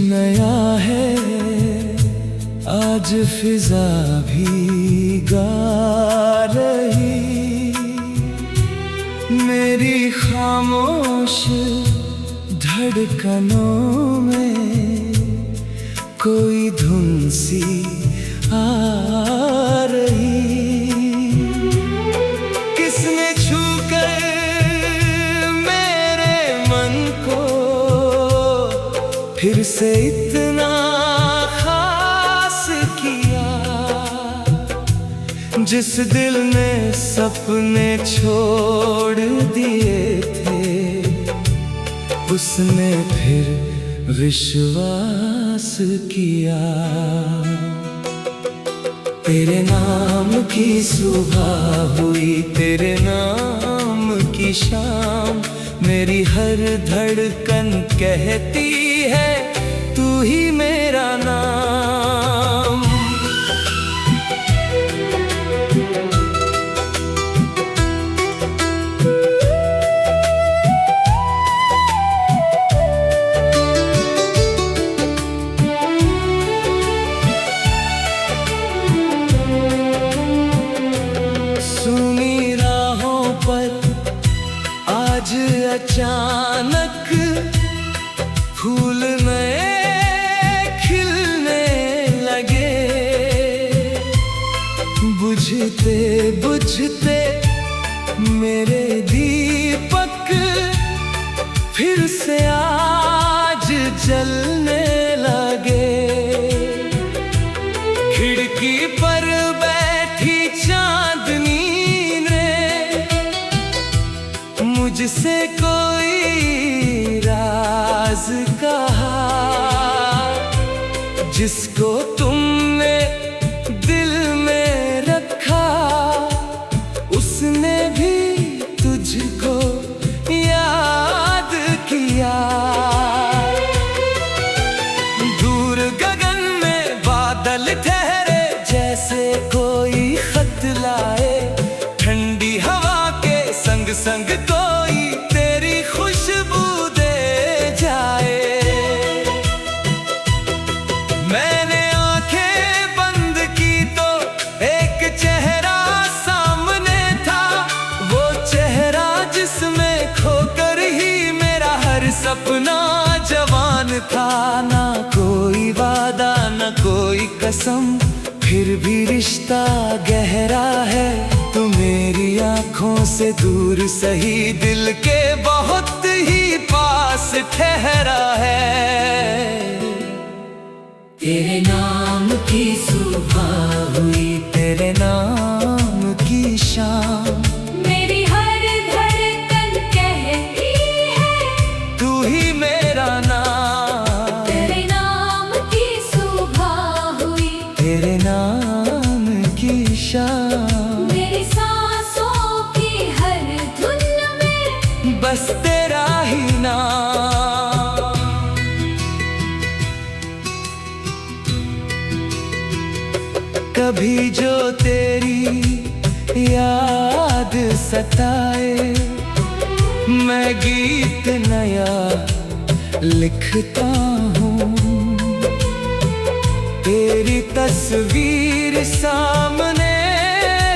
नया है, आज फिजा भी गा रही। मेरी खामोश धड़कनों में कोई धुन सी आ रही। किसने छू कर मेरे मन को फिर से इतना खास किया। जिस दिल ने सपने छोड़ दिए थे, उसने फिर विश्वास किया। तेरे नाम की सुबह हुई, तेरे नाम की शाम, मेरी हर धड़कन कहती है तू ही मेरा नाम। सुनी राहों पर आज अचानक फूल नए खिलने लगे। बुझते बुझते मेरे दीपक फिर से आज जलने लगे। खिड़की पर बैठी चांदनी ने मुझसे कोई राज कहा। जिसको तुमने दिल में रखा, उसने भी तुझको याद किया। दूर गगन में बादल ठहरे, जैसे कोई खत लाए। ठंडी हवा के संग संग कोई तेरी खुशबू दे जाए। मैंने आंखें बंद की तो एक चेहरा सामने था। वो चेहरा जिसमें खोकर ही मेरा हर सपना जवान था। ना कोई वादा ना कोई कसम, फिर भी रिश्ता गहरा है। तू मेरी आंखों से दूर सही, दिल के बहुत ही पास ठहरा है। तेरे नाम की सुबह हुई, तेरे नाम की शाम, मेरी हर धड़कन कहती है तू ही मेरा नाम। तेरे नाम की सुबह हुई, तेरे नाम की शाम, मेरी सांसों की हर धुन में बस तेरा ही नाम। कभी जो तेरी याद सताए, मैं गीत नया लिखता हूँ। तेरी तस्वीर सामने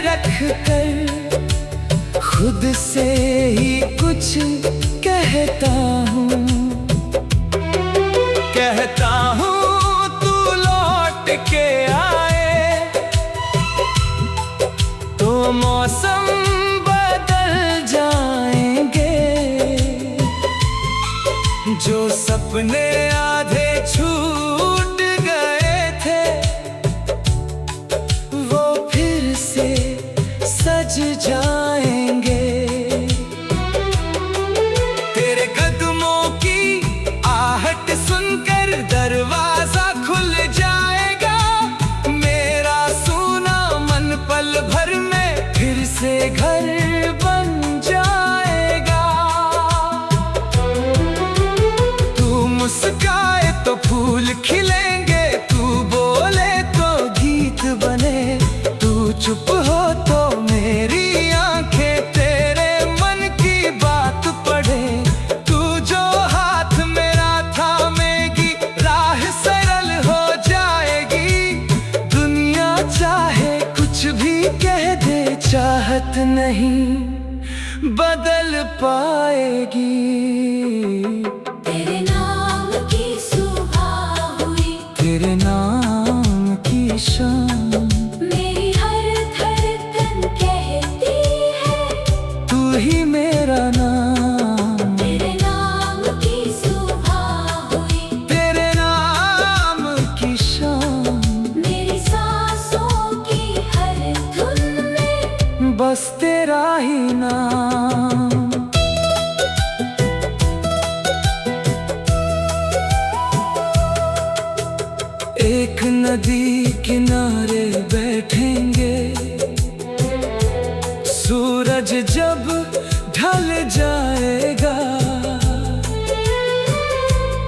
रख कर खुद से ही कुछ कहता हूँ। कहता हूँ तू लौट के आए तो मौसम बदल जाएंगे। जो सपने आधे छूट गए थे, वो फिर से सज जाएंगे। तेरे कदमों की आहट सुनकर दरवाजा खुल जाएगा। मेरा सूना मन पल भर में फिर से घर बन जाएगा। तू मुस्काए तो फूल खिलेंगे, तू बोले तो गीत बने। तू चुप हो तो मेरी आंखें तेरे मन की बात पढ़े। तू जो हाथ मेरा थामेगी, राह बात नहीं बदल पाएगी। तेरे नाम की सुबह हुई, तेरे नाम की शाम, मेरी हर धड़कन कहती है तू ही मेरा नाम। तेरे नाम की सुबह हुई, तेरे नाम की शाम, मेरी सांसों की हर धुन में बस तेरा ही नाम। एक नदी किनारे बैठेंगे, सूरज जब ढल जाएगा,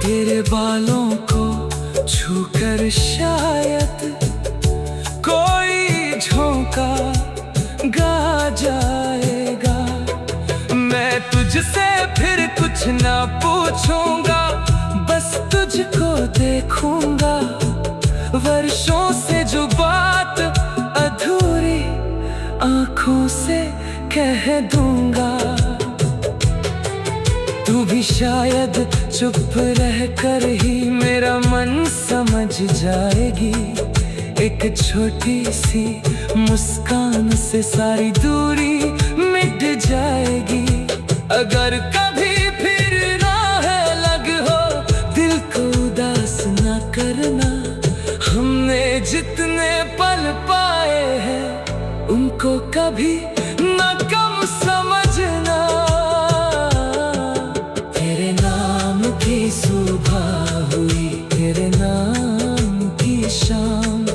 तेरे बालों को छूकर शायद कोई झोंका गा जाएगा। मैं तुझसे फिर कुछ ना पूछूंगा, बस तुझको देखूंगा। वर्षों से जो बात अधूरी आंखों से कह दूंगा। तू भी शायद चुप रह कर ही मेरा मन समझ जाएगी। एक छोटी सी मुस्कान से सारी दूरी मिट जाएगी। अगर कभी फिर राह लग हो, दिल को उदास ना करना। हमने जितने पल पाए हैं, उनको कभी ना कम समझना। तेरे नाम की सुबह हुई, तेरे नाम की शाम,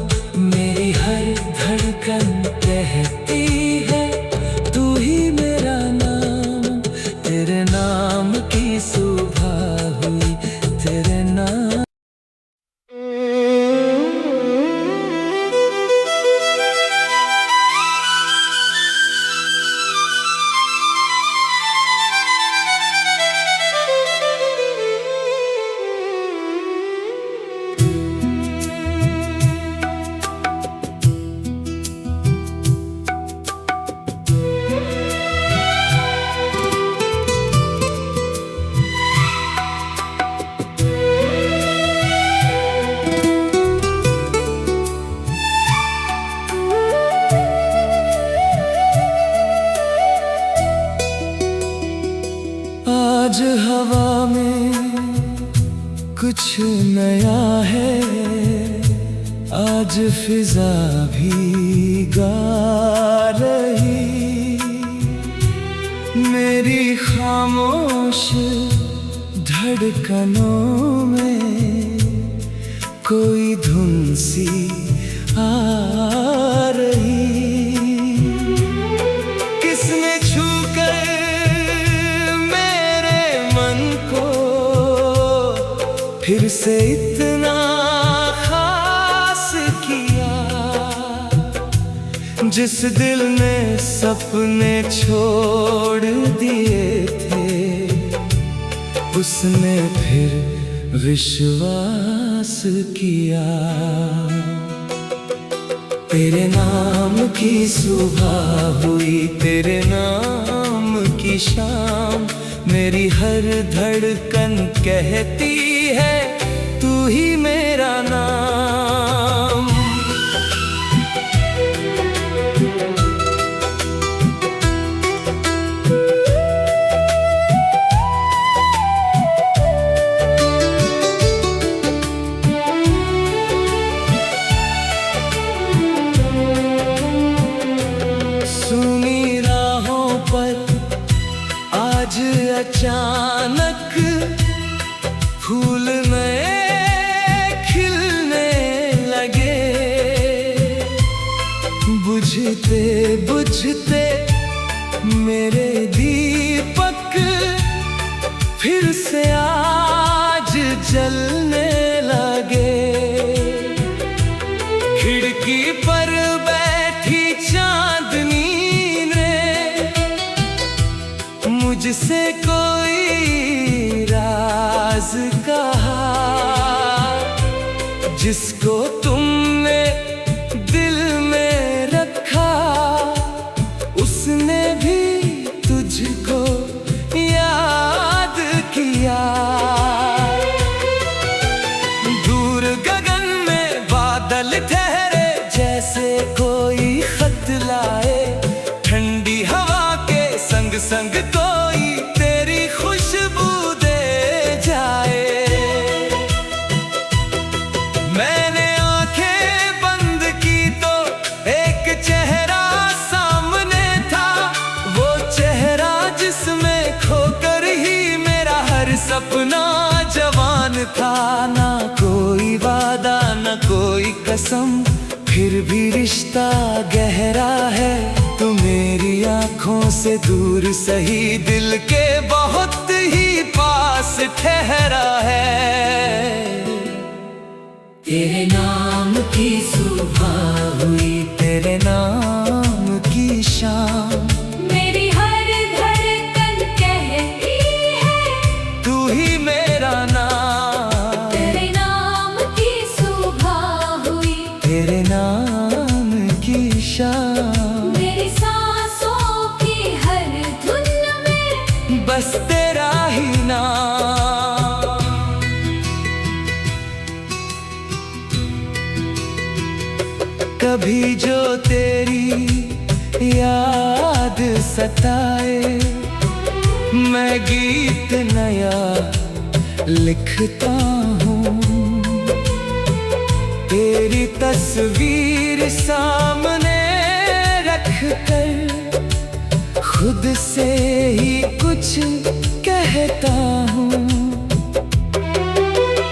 मेरी हर धड़कन कहती है तू ही मेरा नाम। तेरे नाम की सुबह हुई, तेरे नाम। आज हवा में कुछ नया है, आज फिजा भी गा रही। मेरी खामोश धड़कनों में कोई धुन सी आ रही। किसने छू कर फिर से इतना खास किया, जिस दिल ने सपने छोड़ दिए थे, उसने फिर विश्वास किया। तेरे नाम की सुबह हुई, तेरे नाम की शाम, मेरी हर धड़कन कहती है तू ही मेरा नाम। सुनी राहों पर आज अचानक फूल नए खिलने लगे। बुझते बुझते मेरे दीपक फिर से आज जलने लगे। खिड़की पर बैठी चांदनी ने मुझसे कोई राज कहा, जिसको तुमने दिल में रखा उसने संग कोई तेरी खुशबू दे जाए। मैंने आंखें बंद की तो एक चेहरा सामने था, वो चेहरा जिसमें खोकर ही मेरा हर सपना जवान था। ना कोई वादा ना कोई कसम, फिर भी रिश्ता गहरा है। तू मेरी आंखों से दूर सही दिल के बहुत ही पास ठहरा है। तेरे नाम की सुबह हुई, तेरे नाम की शाम, मेरी हर धड़कन कहती है तू ही मेरा नाम। तेरे नाम की सुबह हुई, तेरे नाम की शाम, मेरी सांसों की हर धुन में बस तेरा ही नाम। कभी जो तेरी याद सताए, मैं गीत नया लिखता हूँ। तेरी तस्वीर सामने रख कर खुद से ही कुछ कहता हूँ।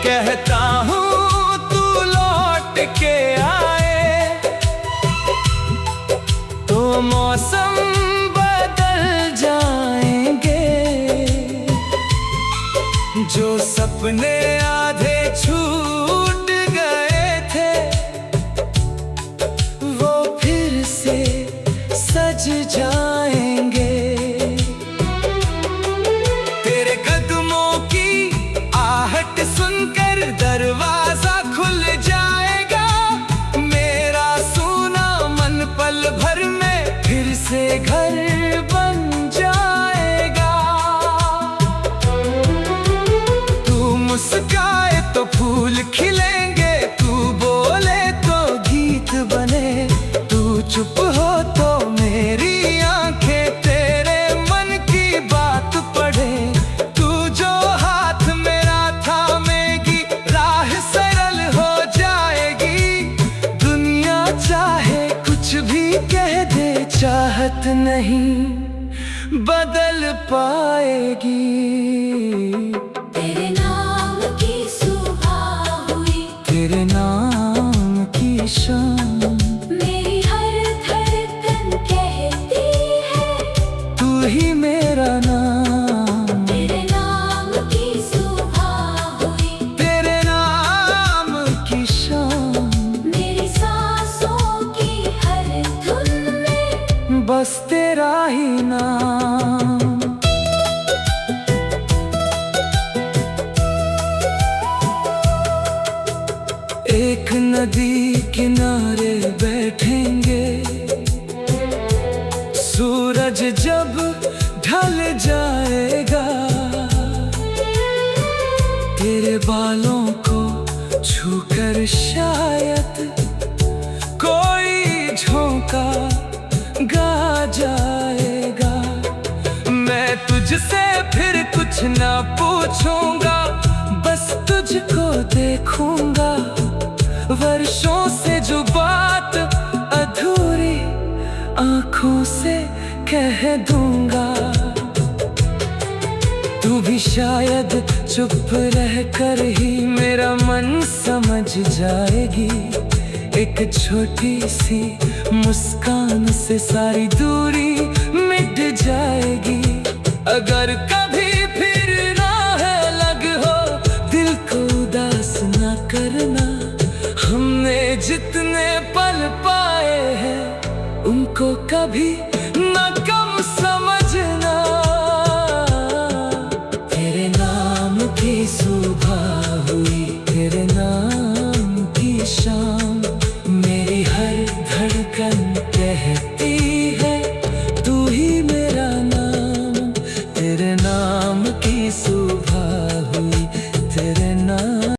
कहता हूँ तू लौट के आए तो मौसम बदल जाएंगे। जो सपने आधे छूट गए थे, वो फिर से सज जाएंगे। तेरे कदमों की आहट सुनकर दरवाजा खुल जाएगा। मेरा सूना मन पल भर में फिर से घर बन जाएगा। तू मुस्काए तो फूल खिलेंगे, तू बोले तो गीत बने। तू चुप हो तो मेरी आंखें तेरे मन की बात पढ़े। तू जो हाथ मेरा थामेगी, राह सरल हो जाएगी। दुनिया चाहे कुछ भी कह दे, चाहत नहीं बदल पाएगी। तेरे नाम की सुबह हुई, तेरे नाम की शाम, मेरी हर धड़कन कहती है तू ही मेरा नाम। तेरे नाम की सुबह हुई, तेरे नाम की शाम, मेरी सांसों की हर धुन में बस तेरा ही नाम। एक नदी किनारे बैठेंगे, सूरज जब ढल जाएगा। तेरे बालों को छूकर शायद कोई झोंका गा जाएगा। मैं तुझसे फिर कुछ ना पूछूंगा, बस तुझको देखूंगा। वर्षों से जो बात अधूरी आंखों से कह दूंगा। तू भी शायद चुप रह कर ही मेरा मन समझ जाएगी। एक छोटी सी मुस्कान से सारी दूरी मिट जाएगी। अगर कभी फिर राह लग हो, दिल को उदास ना करना। हमने जितने पल पाए हैं, उनको कभी न कम समझना। तेरे नाम की सुबह हुई, तेरे नाम की शाम, मेरी हर धड़कन कहती है तू ही मेरा नाम। तेरे नाम की सुबह हुई, तेरे नाम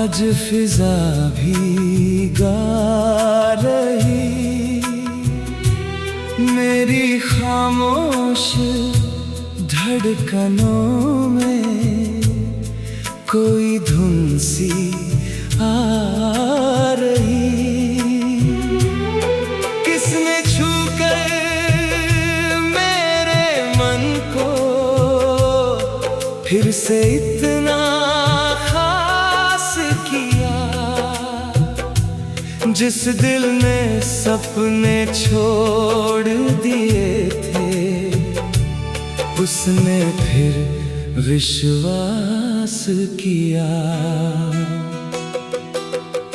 आज फिजा भी गा रही, मेरी खामोश धड़कनों में कोई धुन सी आ रही। किसने छू कर मेरे मन को फिर से इतना खास किया, जिस दिल ने सपने छोड़ दिए थे, उसने फिर विश्वास किया।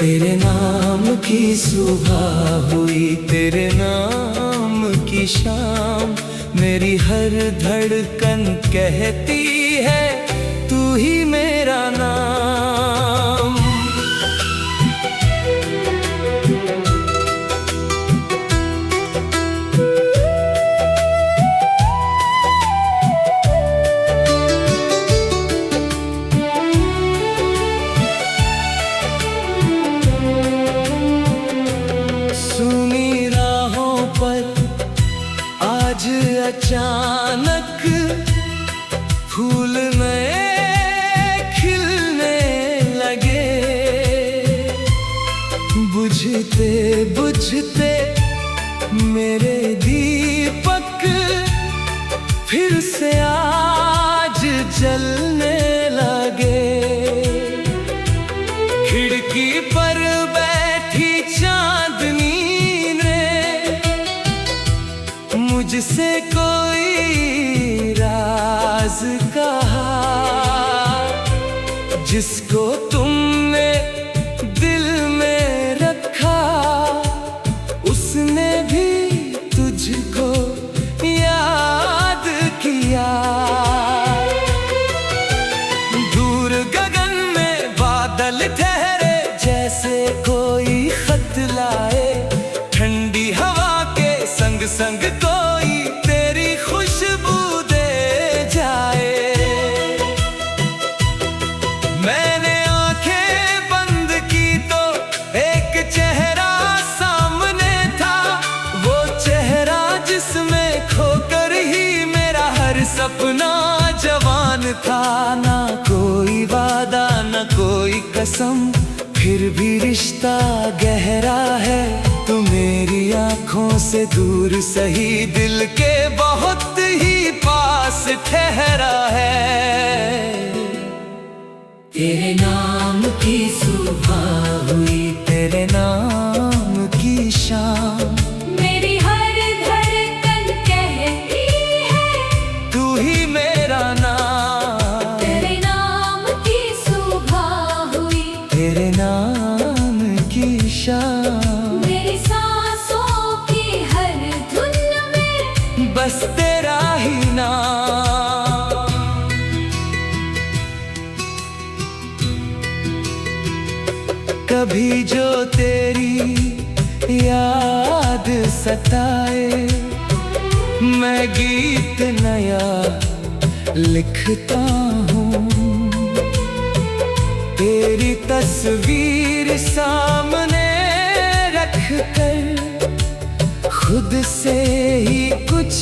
तेरे नाम की सुबह हुई, तेरे नाम की शाम, मेरी हर धड़कन कहती है तू ही मेरा नाम। सुनी राहों पर आज अचानक फूल नए खिलने लगे, बुझते बुझते मेरे दीपक फिर से आज जलने लगे। खिड़की पर बैठी चांदनी ने मुझसे कोई राज कहा, जिसको तुमने दिल में रखा, उसने भी तुझको याद किया। दूर गगन में बादल ठहरे, जैसे कोई खत लाए, ठंडी हवा के संग संग कोई तेरी खुशबू दे जाए। मैंने आंखें बंद की तो एक चेहरा सामने था, वो चेहरा जिसमें खोकर ही मेरा हर सपना जवान था। ना कोई वादा न कोई कसम, फिर भी रिश्ता गहरा है। तू मेरी आंखों से दूर सही, दिल के बहुत ही पास ठहरा है। तेरे नाम की सुबह हुई, तेरे नाम की शाम, मेरी हर धड़कन कहती है तू ही मेरा नाम। तेरे नाम की सुबह हुई, तेरे नाम की शाम, मेरी सांसों की हर धुन में बस तेरा ही नाम। कभी जो तेरी याद सताए, मैं गीत नया लिखता हूँ। तेरी तस्वीर सामने रख कर खुद से ही कुछ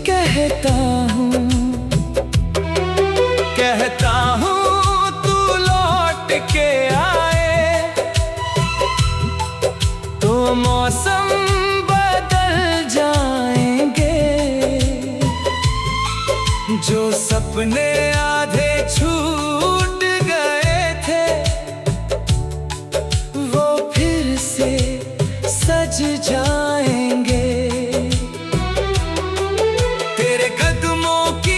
कहता हूँ। कहता हूँ तू लौट के आए तो मौसम बदल जाएंगे। जो सपने आधे छूट गए थे, वो फिर से सज जाएंगे। तेरे कदमों की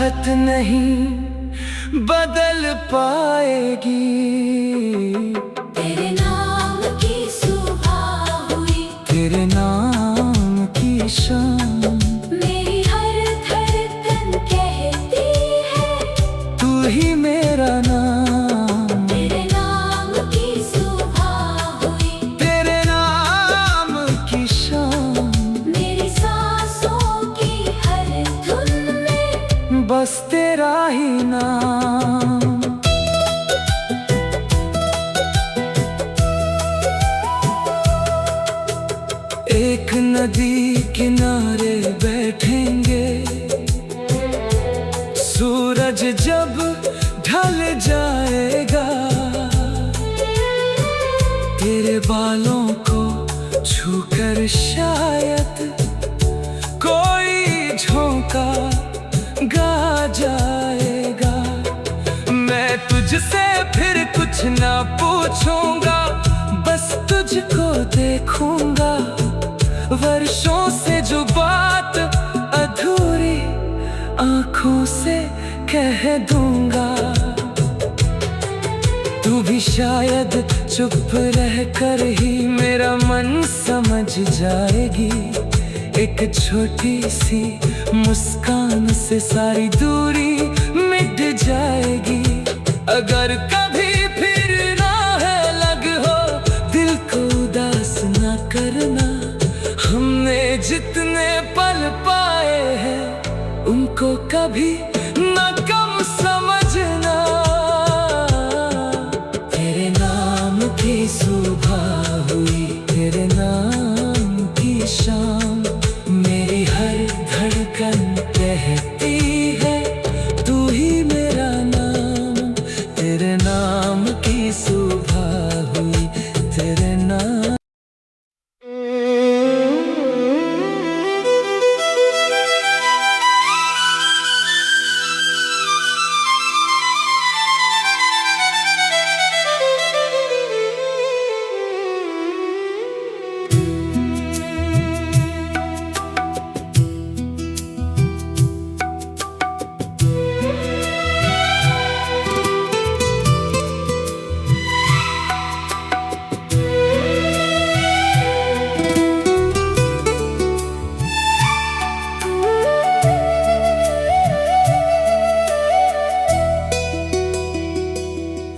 चाहत नहीं बदल पाएगी। तेरे नाम की सुबह हुई, तेरे नाम की शाम, मेरी हर धड़कन कहती है तू ही मेरा नाम। तेरे नाम की सुबह हुई, तेरे नाम की शाम, मेरी सांसों की हर धुन में बस तेरा ही नाम। एक नदी किनारे बैठेंगे, सूरज जब ढल जाएगा, तेरे बालों को छूकर शायद कोई झोंका गा जाएगा। मैं तुझसे फिर कुछ ना पूछूंगा, बस तुझको देखूंगा। वर्षों से जो बात अधूरी आंखों से कह दूंगा। तू भी शायद चुप रहकर ही मेरा मन समझ जाएगी। एक छोटी सी मुस्कान से सारी दूरी मिट जाएगी। अगर कभी फिर राह लग हो, दिल को उदास ना करना। हमने जितने पल पाए हैं, उनको कभी न कम समझना। तेरे नाम की सुबह हुई, तेरे नाम की शाम, मेरी हर धड़कन कहती है तू ही मेरा नाम। तेरे नाम की सुबह हुई, तेरे नाम।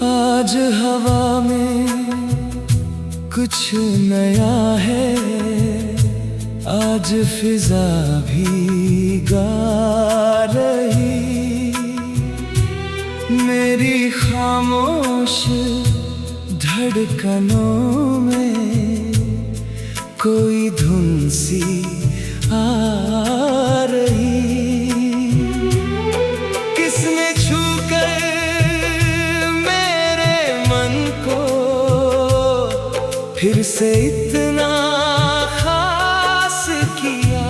आज हवा में कुछ नया है, आज फिजा भी गा रही। मेरी खामोश धड़कनों में कोई धुन सी आ रही। किसने छूकर फिर से इतना खास किया।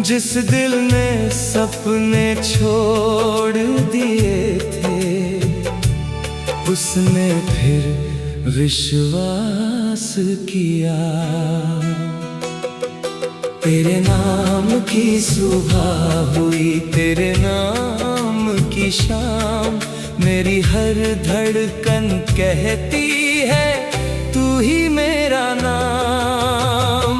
जिस दिल ने सपने छोड़ दिए थे, उसने फिर विश्वास किया। तेरे नाम की सुबह हुई, तेरे नाम की शाम, मेरी हर धड़कन कहती है तू ही मेरा नाम।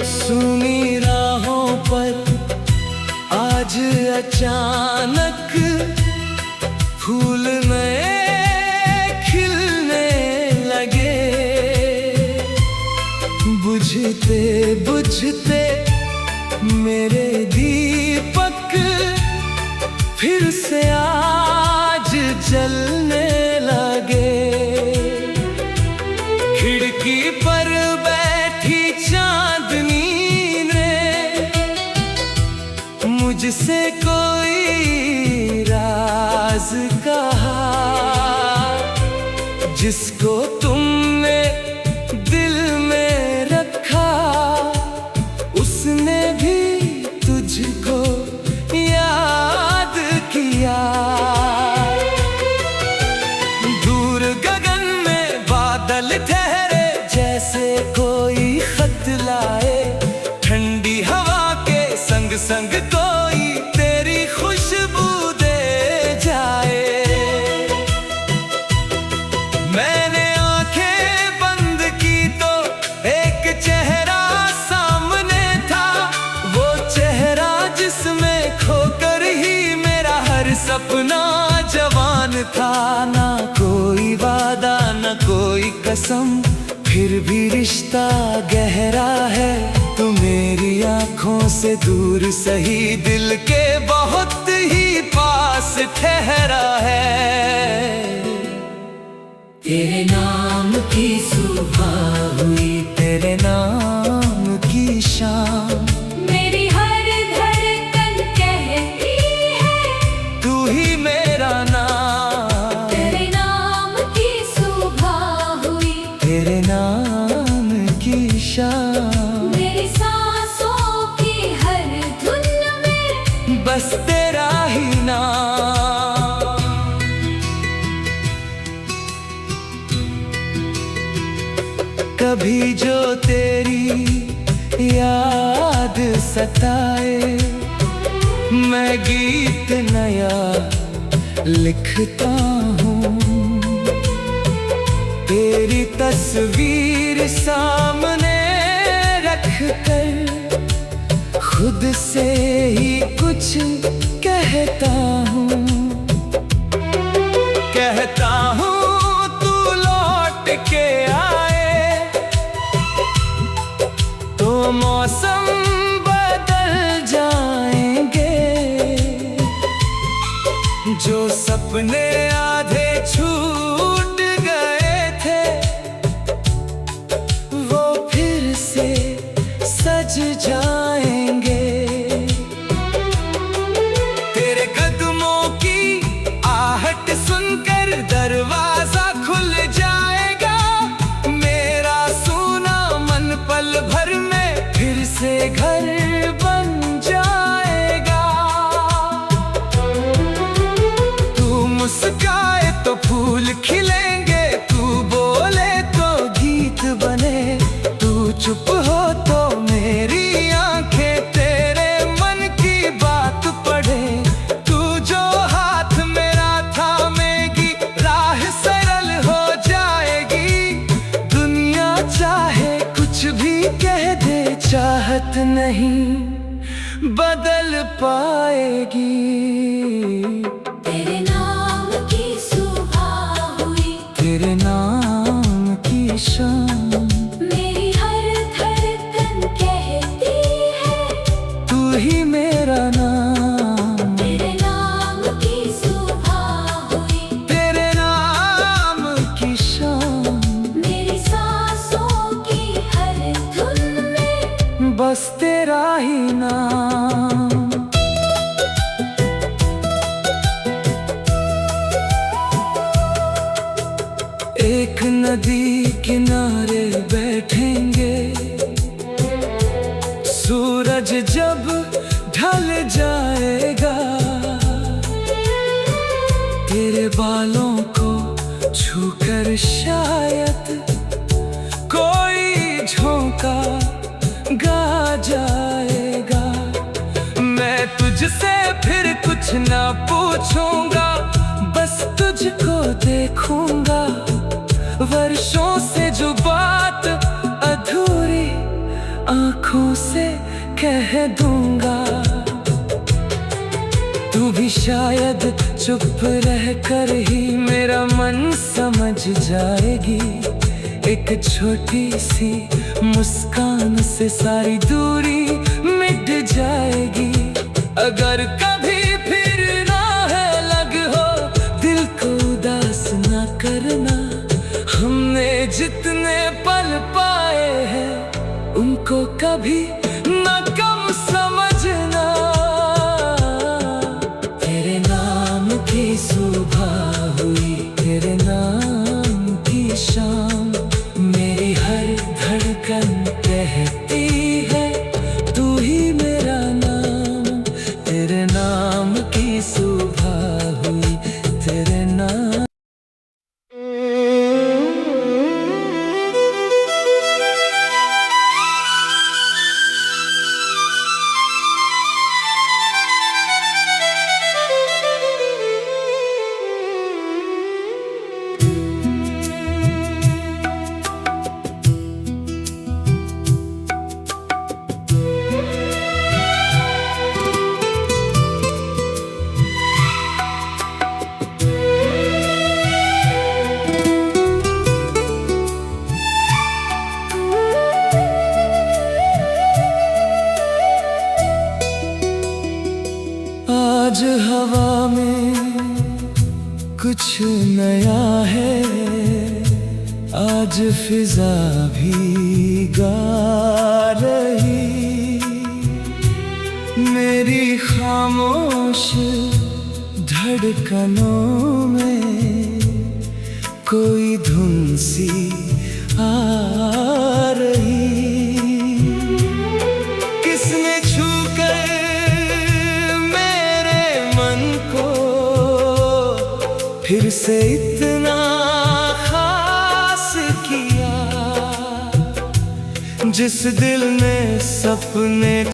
सुनी राहों पर आज अचानक फूल नए खिलने लगे। बुझते बुझते मेरे दीपक फिर से आज जलने लगे। खिड़की पर बैठी चांदनी ने मुझसे कोई राज कहा, जिसको तुमने दिल में रखा उसने संग कोई तेरी खुशबू दे जाए। मैंने आंखें बंद की तो एक चेहरा सामने था, वो चेहरा जिसमें खोकर ही मेरा हर सपना जवान था। ना कोई वादा न कोई कसम, फिर भी रिश्ता गहरा है। तू मेरी आंखों से दूर सही, दिल के बहुत ही पास ठहरा है। तेरे नाम की सुबह हुई, तेरे नाम की शाम, मेरी हर धड़कन कहती है तू ही मेरा नाम। तेरे नाम की सुबह हुई, तेरे नाम की शाम, मेरी सांसों की हर धुन में बस तेरा ही नाम। कभी जो तेरी याद सताए, मैं गीत नया लिखता हूँ। तेरी तस्वीर सामने रख कर खुद से ही कुछ कहता हूँ। कहता हूँ तू लौट के आए तो मौसम बदल जाएंगे। जो सपने आधे छूट गए थे, वो फिर से सज जाएंगे। तेरे कदमों की आहट सुनकर दरवाजा खुल जाएगा। मेरा सूना मन पल भर में फिर से घर बन जाएगा। तू मुस्काए तो फूल खिलेंगे, तू बोले तो गीत बने। तू चुप हो तो मेरी आंखें तेरे मन की बात पढ़े। तू जो हाथ मेरा थामेगी, राह सरल हो जाएगी। दुनिया चाहे कुछ भी कह दे, चाहत नहीं बदल पाएगी। तेरे नाम की सुबह हुई, तेरे नाम की शाम, मेरी हर धड़कन कहती है तू ही मेरा नाम। तेरे नाम की सुबह हुई, तेरे नाम की शाम, मेरी सांसों की हर धुन में बस तेरा ही नाम। एक नदी किनारे बैठेंगे, सूरज जब ढल जाएगा। तेरे बालों को छूकर शायद कोई झोंका गा जाएगा। मैं तुझसे फिर कुछ ना पूछूंगा, बस तुझको देखूंगा। वर्षों से जो बात अधूरी आंखों से कह दूंगा। तू भी शायद चुप रह कर ही मेरा मन समझ जाएगी। एक छोटी सी मुस्कान से सारी दूरी मिट जाएगी। अगर कभी फिर राह लग हो, दिल को उदास ना करना। हमने जितने पल पाए हैं, उनको कभी न कम समझना। तेरे नाम की सुबह हुई, तेरे नाम की शाम, मेरी हर धड़कन कहती है तू ही मेरा नाम। तेरे नाम की सुबह हुई, तेरे नाम। नया है, आज फिजा भी गा रही। मेरी खामोश धड़कनों में कोई धुन सी आ रही। किसने छू कर मेरे मन को फिर से इतना खास किया, जिस दिल ने सपने